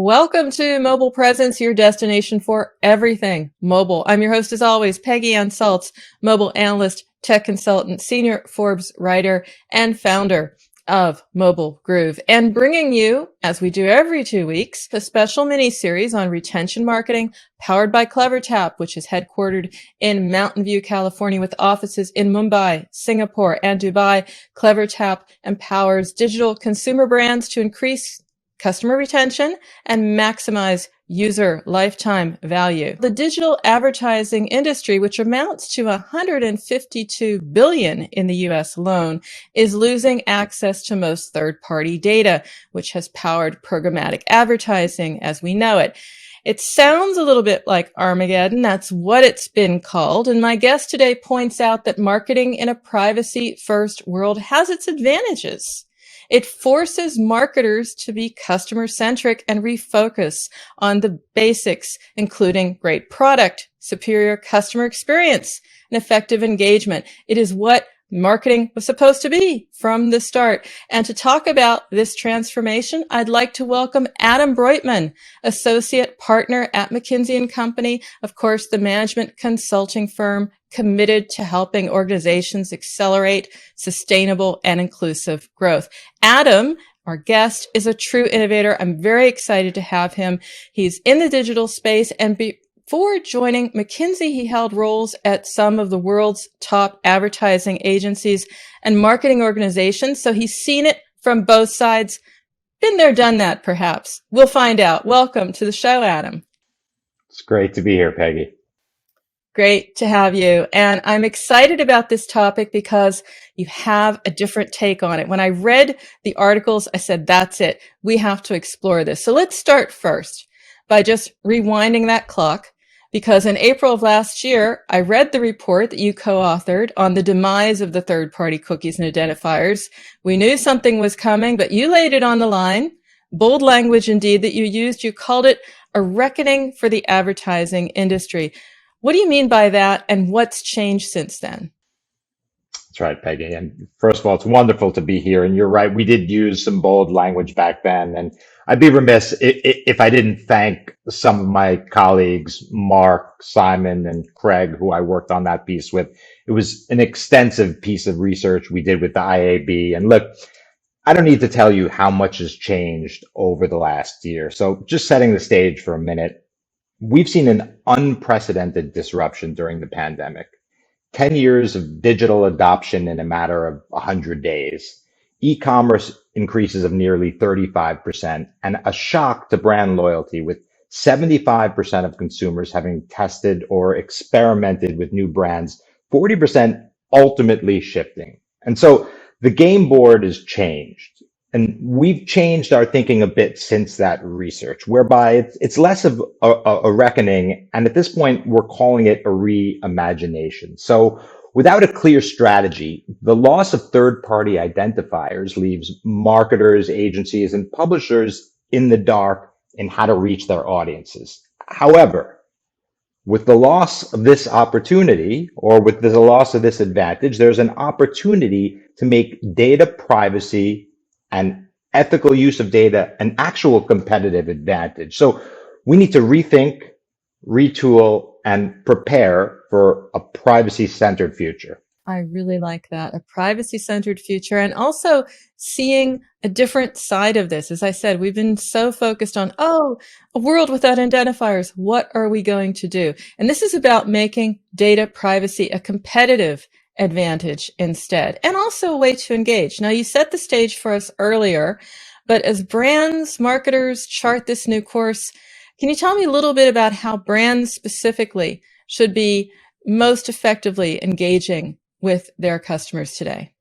Welcome to Mobile Presence, your destination for everything mobile. I'm your host, as always, Peggy Ann Saltz, mobile analyst, tech consultant, senior Forbes writer, and founder of Mobile Groove, and bringing you, as we do every 2 weeks, a special mini-series on retention marketing powered by CleverTap, which is headquartered in Mountain View, California, with offices in Mumbai, Singapore, and Dubai. CleverTap empowers digital consumer brands to increase customer retention and maximize user lifetime value. The digital advertising industry, which amounts to $152 billion in the US alone, is losing access to most third-party data, which has powered programmatic advertising as we know it. It sounds a little bit like Armageddon. That's what it's been called. And my guest today points out that marketing in a privacy-first world has its advantages. It forces marketers to be customer-centric and refocus on the basics, including great product, superior customer experience, and effective engagement. It is what marketing was supposed to be from the start. And to talk about this transformation, I'd like to welcome Adam Broitman, associate partner at McKinsey Company, of course, the management consulting firm committed to helping organizations accelerate sustainable and inclusive growth. Adam, our guest, is a true innovator. I'm very excited to have him. He's in the digital space, and before joining McKinsey, he held roles at some of the world's top advertising agencies and marketing organizations. So he's seen it from both sides. Been there, done that, perhaps. We'll find out. Welcome to the show, Adam. It's great to be here, Peggy. Great to have you. And I'm excited about this topic because you have a different take on it. When I read the articles, I said, that's it. We have to explore this. So let's start first by just rewinding that clock, because in April of last year, I read the report that you co-authored on the demise of the third-party cookies and identifiers. We knew something was coming, but you laid it on the line. Bold language indeed that you used. You called it a reckoning for the advertising industry. What do you mean by that, and what's changed since then? That's right, Peggy. And first of all, it's wonderful to be here. And you're right, we did use some bold language back then. And I'd be remiss if I didn't thank some of my colleagues, Mark, Simon, and Craig, who I worked on that piece with. It was an extensive piece of research we did with the IAB. And look, I don't need to tell you how much has changed over the last year. So just setting the stage for a minute. We've seen an unprecedented disruption during the pandemic. 10 years of digital adoption in a matter of 100 days, e-commerce increases of nearly 35%, and a shock to brand loyalty, with 75% of consumers having tested or experimented with new brands, 40% ultimately shifting. And so the game board has changed. And we've changed our thinking a bit since that research, whereby it's less of a reckoning. And at this point, we're calling it a reimagination. So without a clear strategy, the loss of third-party identifiers leaves marketers, agencies, and publishers in the dark in how to reach their audiences. However, with the loss of this opportunity, or with the loss of this advantage, there's an opportunity to make data privacy and ethical use of data an actual competitive advantage. So we need to rethink, retool, and prepare for a privacy-centered future. I really like that, a privacy-centered future, and also seeing a different side of this. As I said, we've been so focused on, a world without identifiers. What are we going to do? And this is about making data privacy a competitive advantage instead, and also a way to engage. Now, you set the stage for us earlier, but as brands, marketers chart this new course, can you tell me a little bit about how brands specifically should be most effectively engaging with their customers today?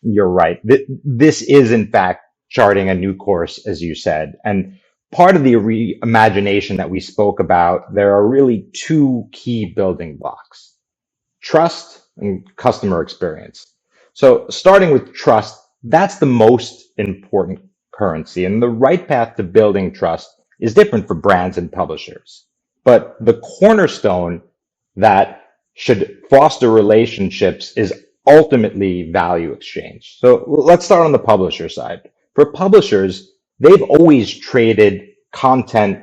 You're right. This is, in fact, charting a new course, as you said. And part of the reimagination that we spoke about, there are really two key building blocks: trust and customer experience. So starting with trust, that's the most important currency. And the right path to building trust is different for brands and publishers. But the cornerstone that should foster relationships is ultimately value exchange. So let's start on the publisher side. For publishers, they've always traded content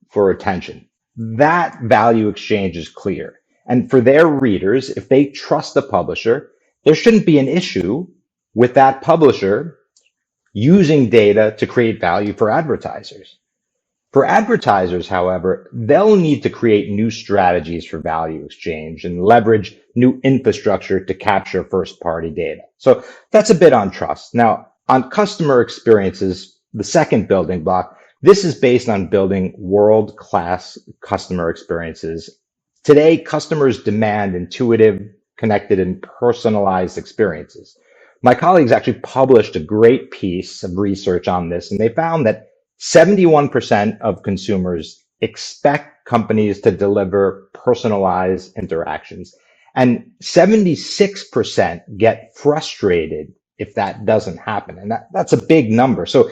for attention. That value exchange is clear. And for their readers, if they trust the publisher, there shouldn't be an issue with that publisher using data to create value for advertisers. For advertisers, however, they'll need to create new strategies for value exchange and leverage new infrastructure to capture first-party data. So that's a bit on trust. Now, on customer experiences, the second building block, this is based on building world-class customer experiences. Today, customers demand intuitive, connected, and personalized experiences. My colleagues actually published a great piece of research on this, and they found that 71% of consumers expect companies to deliver personalized interactions, and 76% get frustrated if that doesn't happen. And that's a big number. So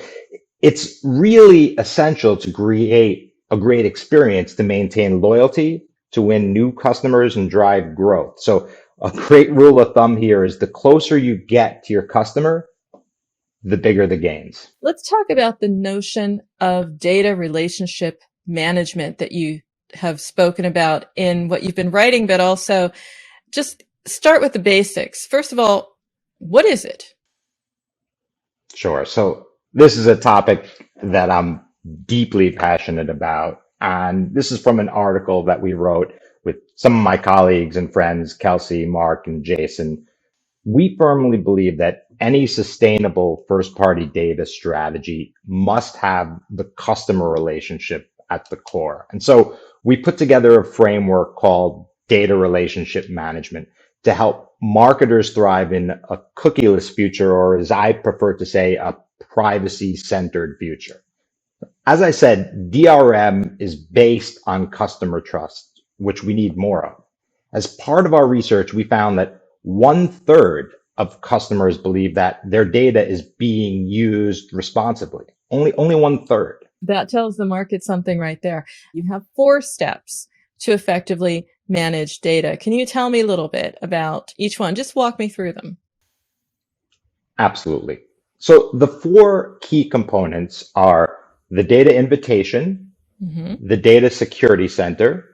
it's really essential to create a great experience to maintain loyalty, to win new customers, and drive growth. So a great rule of thumb here is the closer you get to your customer, the bigger the gains. Let's talk about the notion of data relationship management that you have spoken about in what you've been writing, but also just start with the basics. First of all, what is it? Sure. So this is a topic that I'm deeply passionate about. And this is from an article that we wrote with some of my colleagues and friends, Kelsey, Mark, and Jason. We firmly believe that any sustainable first-party data strategy must have the customer relationship at the core. And so we put together a framework called data relationship management to help marketers thrive in a cookieless future, or as I prefer to say, a privacy-centered future. As I said, DRM is based on customer trust, which we need more of. As part of our research, we found that 1/3 of customers believe that their data is being used responsibly. Only 1/3. That tells the market something right there. You have 4 steps to effectively manage data. Can you tell me a little bit about each one? Just walk me through them. Absolutely. So the 4 key components are the data invitation, the data security center,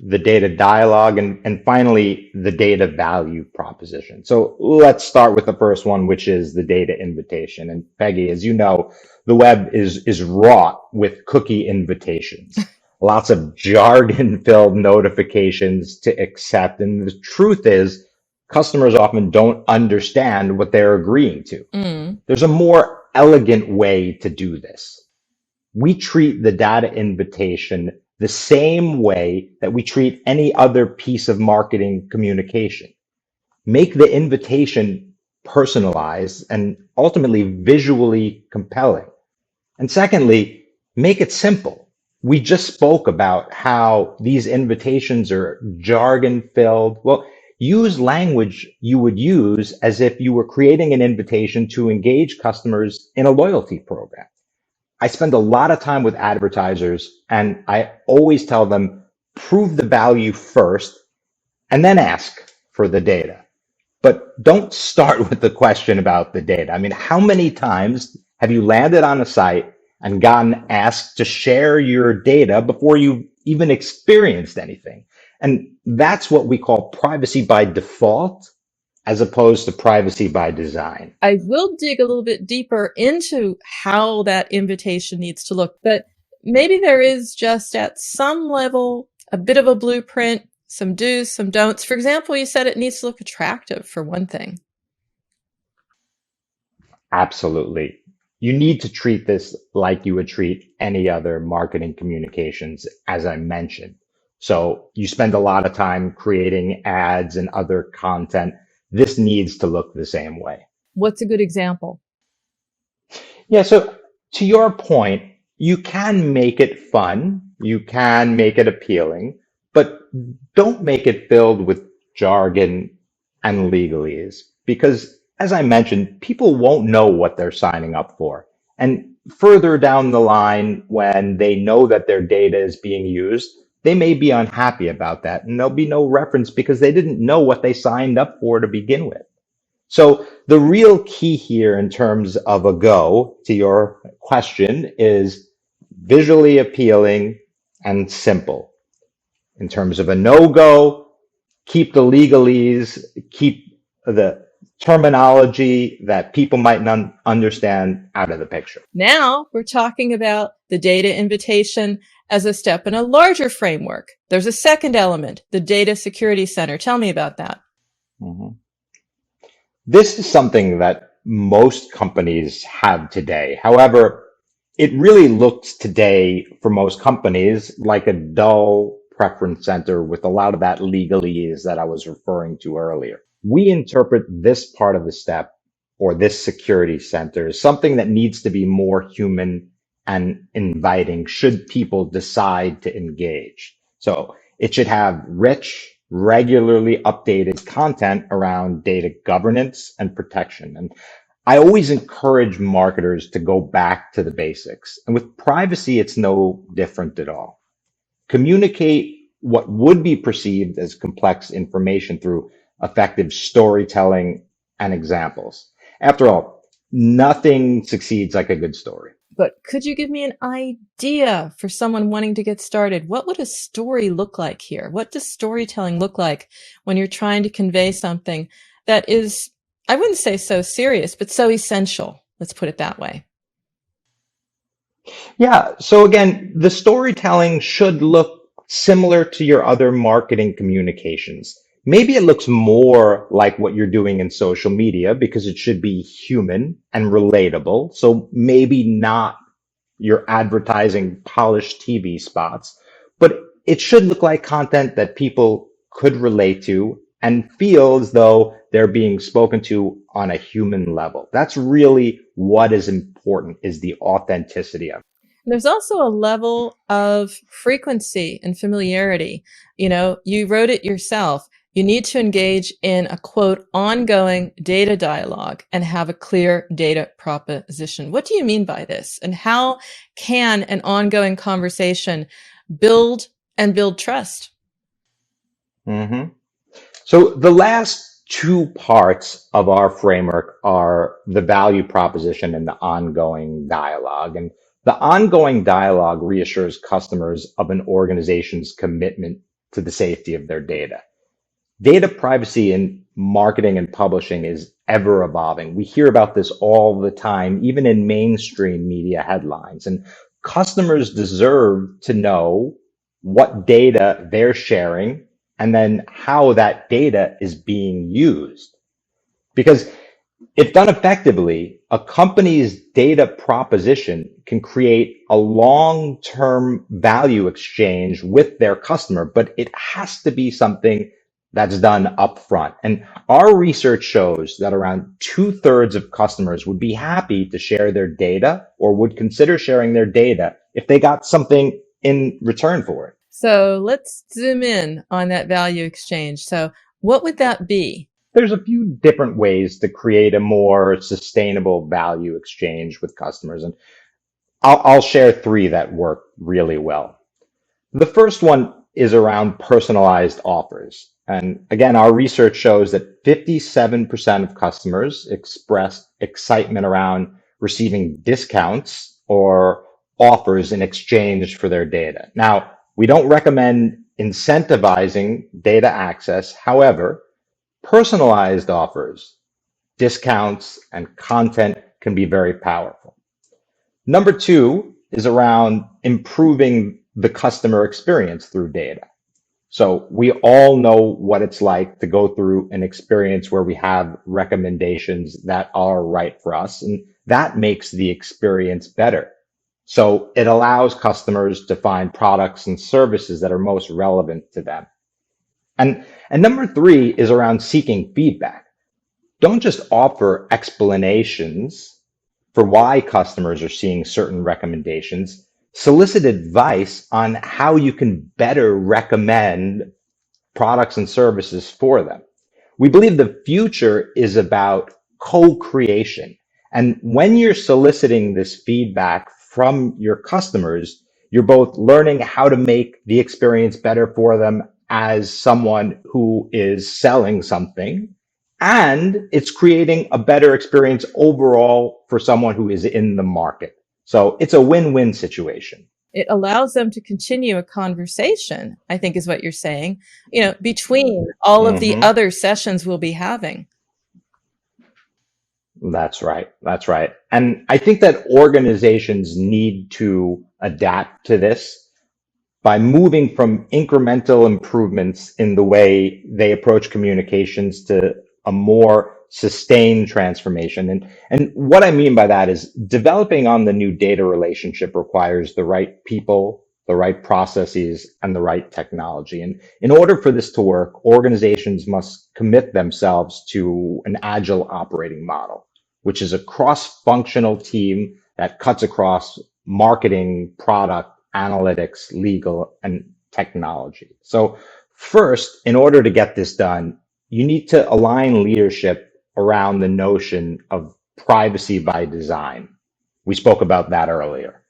the data dialogue, and finally, the data value proposition. So let's start with the first one, which is the data invitation. And Peggy, as you know, the web is wrought with cookie invitations, lots of jargon-filled notifications to accept. And the truth is, customers often don't understand what they're agreeing to. There's a more elegant way to do this. We treat the data invitation the same way that we treat any other piece of marketing communication. Make the invitation personalized and ultimately visually compelling. And secondly, make it simple. We just spoke about how these invitations are jargon filled. Well, use language you would use as if you were creating an invitation to engage customers in a loyalty program. I spend a lot of time with advertisers, and I always tell them, prove the value first and then ask for the data. But don't start with the question about the data. I mean, how many times have you landed on a site and gotten asked to share your data before you even experienced anything? And that's what we call privacy by default, as opposed to privacy by design. I will dig a little bit deeper into how that invitation needs to look, but maybe there is just at some level a bit of a blueprint, some do's, some don'ts. For example, you said it needs to look attractive for one thing. Absolutely. You need to treat this like you would treat any other marketing communications, as I mentioned. So you spend a lot of time creating ads and other content. This needs to look the same way. What's a good example? Yeah, so to your point, you can make it fun, you can make it appealing, but don't make it filled with jargon and legalese, because as I mentioned, people won't know what they're signing up for. And further down the line, when they know that their data is being used, they may be unhappy about that, and there'll be no reference because they didn't know what they signed up for to begin with. So the real key here in terms of a go to your question is visually appealing and simple. In terms of a no-go, keep the legalese, keep the terminology that people might not understand out of the picture. Now we're talking about the data invitation as a step in a larger framework. There's a second element, the data security center. Tell me about that. Mhm. This is something that most companies have today. However, it really looks today for most companies like a dull preference center with a lot of that legalese that I was referring to earlier. We interpret this part of the step or this security center as something that needs to be more human and inviting should people decide to engage. So it should have rich, regularly updated content around data governance and protection. And I always encourage marketers to go back to the basics. And with privacy, it's no different at all. Communicate what would be perceived as complex information through effective storytelling and examples. After all, nothing succeeds like a good story. But could you give me an idea for someone wanting to get started? What would a story look like here? What does storytelling look like when you're trying to convey something that is, I wouldn't say so serious, but so essential? Let's put it that way. Yeah. So again, the storytelling should look similar to your other marketing communications. Maybe it looks more like what you're doing in social media because it should be human and relatable. So maybe not your advertising polished TV spots, but it should look like content that people could relate to and feel as though they're being spoken to on a human level. That's really what is important is the authenticity of it. There's also a level of frequency and familiarity. You know, you wrote it yourself. You need to engage in a quote, ongoing data dialogue and have a clear data proposition. What do you mean by this? And how can an ongoing conversation build and build trust? Mhm. So the last two parts of our framework are the value proposition and the ongoing dialogue. And the ongoing dialogue reassures customers of an organization's commitment to the safety of their data. Data privacy in marketing and publishing is ever evolving. We hear about this all the time, even in mainstream media headlines. And customers deserve to know what data they're sharing and then how that data is being used. Because if done effectively, a company's data proposition can create a long-term value exchange with their customer, but it has to be something that's done upfront. And our research shows that around 2/3 of customers would be happy to share their data or would consider sharing their data if they got something in return for it. So let's zoom in on that value exchange. So what would that be? There's a few different ways to create a more sustainable value exchange with customers. And I'll share three that work really well. The first one is around personalized offers. And again, our research shows that 57% of customers expressed excitement around receiving discounts or offers in exchange for their data. Now, we don't recommend incentivizing data access. However, personalized offers, discounts, and content can be very powerful. Number two is around improving the customer experience through data. So we all know what it's like to go through an experience where we have recommendations that are right for us, and that makes the experience better. So it allows customers to find products and services that are most relevant to them. And number three is around seeking feedback. Don't just offer explanations for why customers are seeing certain recommendations. Solicit advice on how you can better recommend products and services for them. We believe the future is about co-creation. And when you're soliciting this feedback from your customers, you're both learning how to make the experience better for them as someone who is selling something, and it's creating a better experience overall for someone who is in the market. So it's a win-win situation. It allows them to continue a conversation, I think is what you're saying, between all of the Hmm. other sessions we'll be having. That's right. That's right. And I think that organizations need to adapt to this by moving from incremental improvements in the way they approach communications to a more sustained transformation. And what I mean by that is developing on the new data relationship requires the right people, the right processes, and the right technology. And in order for this to work, organizations must commit themselves to an agile operating model, which is a cross-functional team that cuts across marketing, product, analytics, legal, and technology. So first, in order to get this done, you need to align leadership around the notion of privacy by design. We spoke about that earlier.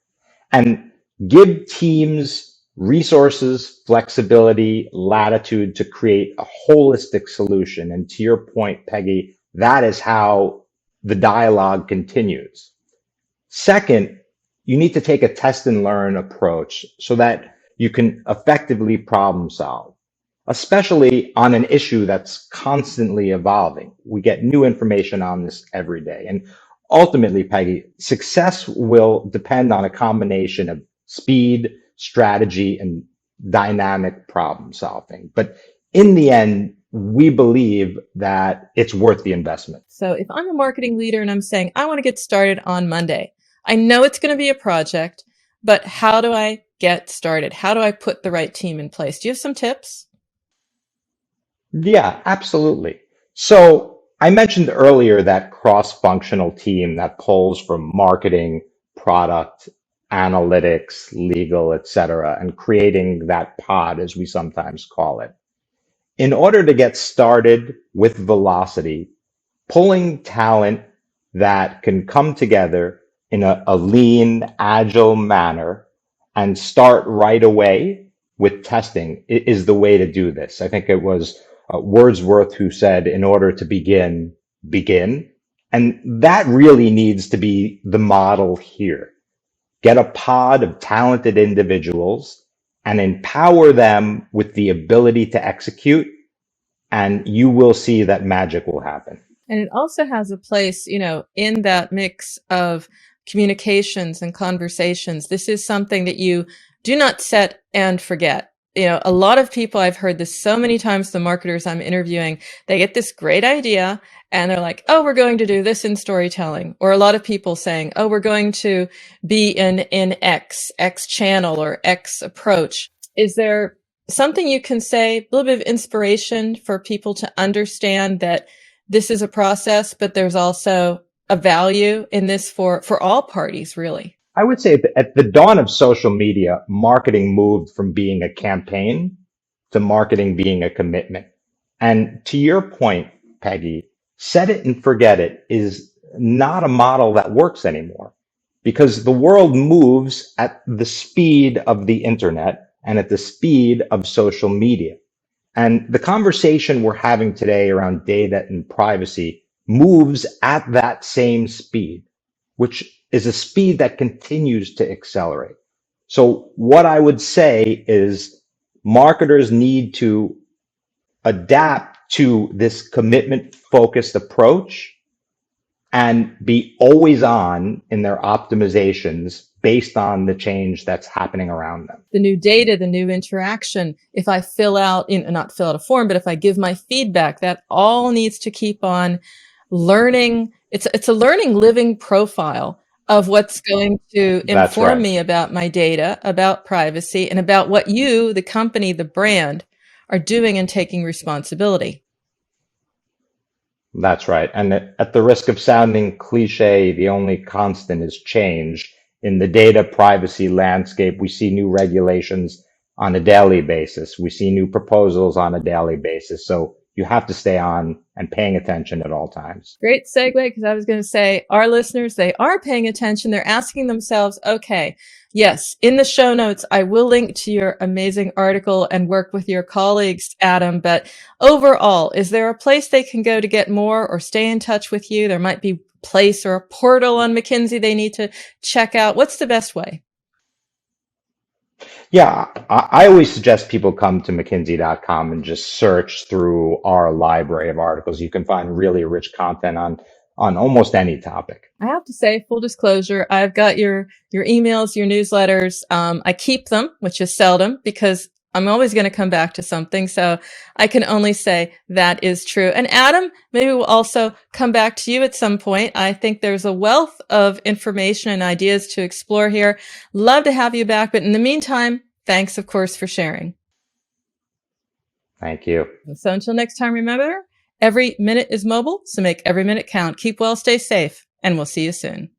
And give teams resources, flexibility, latitude to create a holistic solution. And to your point, Peggy, that is how the dialogue continues. Second, you need to take a test and learn approach so that you can effectively problem solve, especially on an issue that's constantly evolving. We get new information on this every day. And ultimately, Peggy, success will depend on a combination of speed, strategy, and dynamic problem solving. But in the end, we believe that it's worth the investment. So if I'm a marketing leader and I'm saying, I want to get started on Monday, I know it's going to be a project, but how do I get started? How do I put the right team in place? Do you have some tips? Yeah, absolutely. So I mentioned earlier that cross-functional team that pulls from marketing, product, analytics, legal, et cetera, and creating that pod, as we sometimes call it. In order to get started with velocity, pulling talent that can come together in a lean, agile manner and start right away with testing is the way to do this. I think it was Wordsworth who said, in order to begin, begin. And that really needs to be the model here. Get a pod of talented individuals and empower them with the ability to execute, and you will see that magic will happen. And it also has a place, in that mix of communications and conversations. This is something that you do not set and forget. A lot of people, I've heard this so many times, the marketers I'm interviewing, they get this great idea and they're like, oh, we're going to do this in storytelling. Or a lot of people saying, oh, we're going to be in X channel or X approach. Is there something you can say, a little bit of inspiration for people to understand that this is a process, but there's also a value in this for all parties, really? I would say that at the dawn of social media, marketing moved from being a campaign to marketing being a commitment. And to your point, Peggy, set it and forget it is not a model that works anymore because the world moves at the speed of the internet and at the speed of social media. And the conversation we're having today around data and privacy moves at that same speed, which is a speed that continues to accelerate. So what I would say is marketers need to adapt to this commitment focused approach and be always on in their optimizations based on the change that's happening around them. The new data, the new interaction, if I fill out, not fill out a form, but if I give my feedback, that all needs to keep on learning. It's a learning living profile of what's going to That's inform right. me about my data, about privacy, and about what you, the company, the brand, are doing and taking responsibility. That's right. And at the risk of sounding cliche, the only constant is change. In the data privacy landscape, we see new regulations on a daily basis. We see new proposals on a daily basis. So you have to stay on and paying attention at all times. Great segue, because I was going to say our listeners, they are paying attention. They're asking themselves, okay, Yes, in the show notes, I will link to your amazing article and work with your colleagues, Adam. But overall, is there a place they can go to get more or stay in touch with you? There might be a place or a portal on McKinsey they need to check out. What's the best way? Yeah, I always suggest people come to McKinsey.com and just search through our library of articles. You can find really rich content on almost any topic. I have to say, full disclosure, I've got your emails, your newsletters. I keep them, which is seldom because I'm always going to come back to something. So I can only say that is true. And Adam, maybe we'll also come back to you at some point. I think there's a wealth of information and ideas to explore here. Love to have you back. But in the meantime, thanks, of course, for sharing. Thank you. So until next time, remember, every minute is mobile, so make every minute count. Keep well, stay safe, and we'll see you soon.